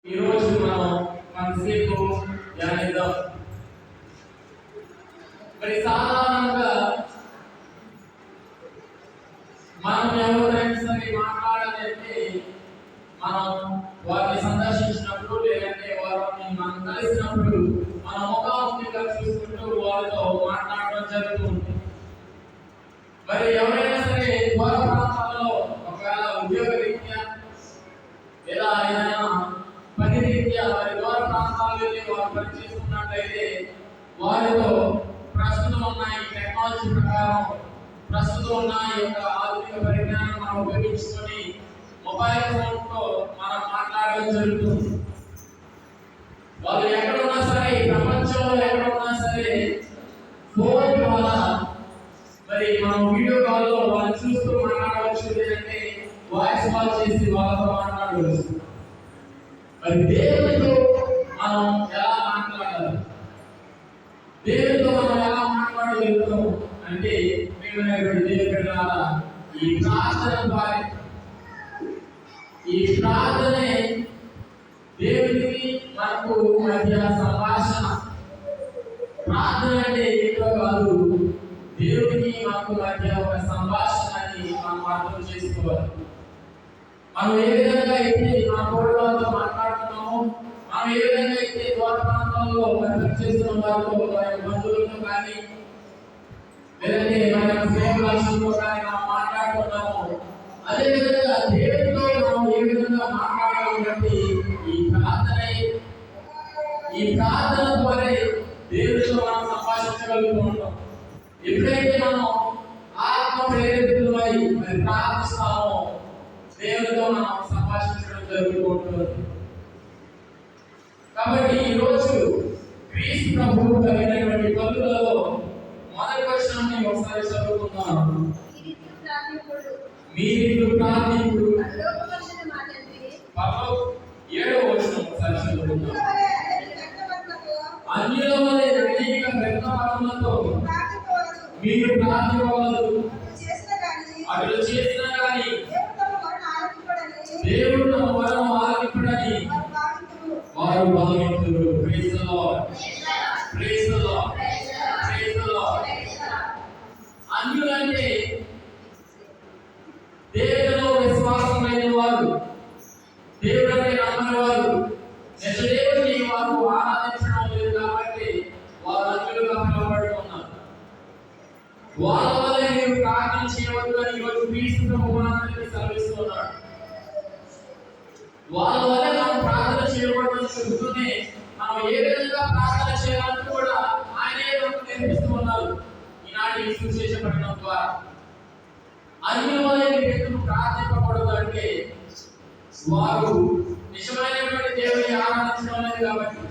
ఈరోజు మనం మనసేపు ధ్యానిద్దాం. మరి సాధారణంగా మనం ఎవరైనా సరే మాట్లాడాలంటే మనం వారిని సందర్శించినప్పుడు లేదంటే వారిని మనం కలిసినప్పుడు మన ముఖాముఖిగా చూసుకుంటూ వారితో మాట్లాడడం జరుగుతుంది. మరి ఎవరైనా సరే దూర ప్రాంతాల్లో ఒకవేళ ఉద్యోగ రీత్యా లేదా ఏదైనా పని రీత్యా వారి దూర ప్రాంతాల్లో వెళ్ళి వారు పనిచేస్తున్నట్లయితే వారితో ప్రస్తుతం ఉన్న ఈ టెక్నాలజీ ప్రకారం ప్రస్తుతం ఉన్న ఈ యొక్క ఆధునిక పరిజ్ఞానం మనం ఉపయోగించుకొని మొబైల్ ఫోన్తో మనం మాట్లాడడం జరుగుతుంది. వాళ్ళు ఎక్కడున్నా సరే, ప్రపంచంలో ఎక్కడున్నా సరే ఫోన్ ద్వారా మరి మనం వీడియో కాల్లో వాళ్ళని చూస్తూ మాట్లాడవచ్చు, లేదంటే వాయిస్ కాల్ చేసి వాళ్ళతో మాట్లాడవచ్చు. మరి దేవునితో మనం ఎలా మాట్లాడాలి, దేవునితో మనం ఎలా మాట్లాడగలుగుతాం అంటే ఈ ప్రార్థన ద్వారా, ఈ ప్రార్థనే దేవునికి మనకు మధ్య సంభాషణ. ప్రార్థన అంటే ఏదో కాదు, దేవునికి మనకు మధ్య ఒక సంభాషణ అని మనం అర్థం చేసుకోవాలి. మనం ఏ విధంగా అయితే మన కోడలతో మాట్లాడుతున్నామో, మనం ఏ విధంగా అయితే దూర ప్రాంతాల్లో పనిచేస్తున్న వారితో, వారి బంధువులతో కానీ లేదంటే మన స్నేహితులతో కానీ మనం మాట్లాడుతున్నామో, అదే విధంగా దేవుడితో మనం ఏ విధంగా మాట్లాడాలంటే ఈ ప్రార్థన ద్వారా దేవుడితో మనం సంభాషించగలుగుతూ ఉంటాం. ఎప్పుడైతే మనం ఆత్మ ప్రేరితులమై మరి ప్రార్థిస్తామో దేవుడితో మనం సంభాషించడం జరుగుతూ ఉంటుంది. కాబట్టి ఈరోజు క్రీస్తు ప్రభువు కలిగినటువంటి పలుకులలో మొదటి వచనాన్ని ఒకసారి చదువుకుందాం. మీరు ప్రార్థికుడు 7వ వచనం ఒకసారి చదువుకుందాం. అన్యుల వలె అనేక వ్యర్థవాదములతో మీరు ప్రార్థించవలదు. అట్లు చేసినా కానీ దేవుడు తమ వరం ఆలకించుడని వారు భావించుదురు. Praise the Lord, praise the Lord, praise the Lord. అన్యులంటే దేవునిలో విశ్వాసమైన వారు, దేవుడిని నమ్మని వారు, నిజ దేవుడిని వారు ఆరాధించడం లేదు కాబట్టి వారు అన్యులుగా పిలువబడుతున్నారు. వాళ్ళ వల్ల మీరు ప్రార్థన చేయవద్దు అని ఈరోజు క్రీస్తు ప్రభువు మనందరికీ సెలవిస్తున్నాడు. వాళ్ళ వల్ల మనం ప్రార్థన చేయకూడదని చెబుతూనే మనం ఏ విధంగా ప్రార్థన చేయాలని కూడా ఆయనే మనకు నేర్పిస్తూ ఉన్నారు ఈనాటి సువిశేష పఠనం ద్వారా. అన్యుల వల్ల మీరు ఎందుకు ప్రార్థించకూడదు అంటే వారు నిజమైనటువంటి దేవుని ఆరాధించడం లేదు కాబట్టి,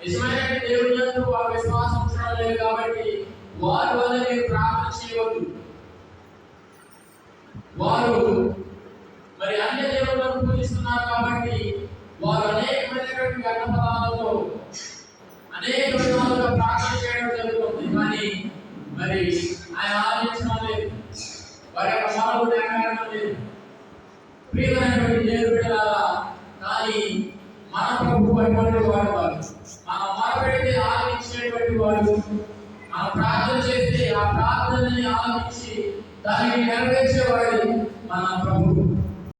నిజమైన దేవుని యందు వారు విశ్వాసం ఉంచడం లేదు కాబట్టి వారి వల్ల మీరు ప్రార్థన చేయవద్దు. వారు మరి అన్య దేవుళ్ళను పూజిస్తున్నారు కాబట్టి వారు అనేకమైనటువంటి వ్యర్థ పదాలతో అనేక విధాలుగా ప్రార్థన చేయడం జరుగుతుంది. కానీ మరి ఆయన ఆలోచించడం లేదు, వారి యొక్క మనకు నెరవేరడం లేదు. ప్రియమైనటువంటి దేవుడు కానీ మన ప్రభు అటువంటి వాడు వారు, మనం మొరపెడితే ఆలోచించేటువంటి వాడు, మనం ప్రార్థన చేస్తే ఆ ప్రార్థనని ఆలోచించి దానిని నెరవేర్చేవాడు మన ప్రభు.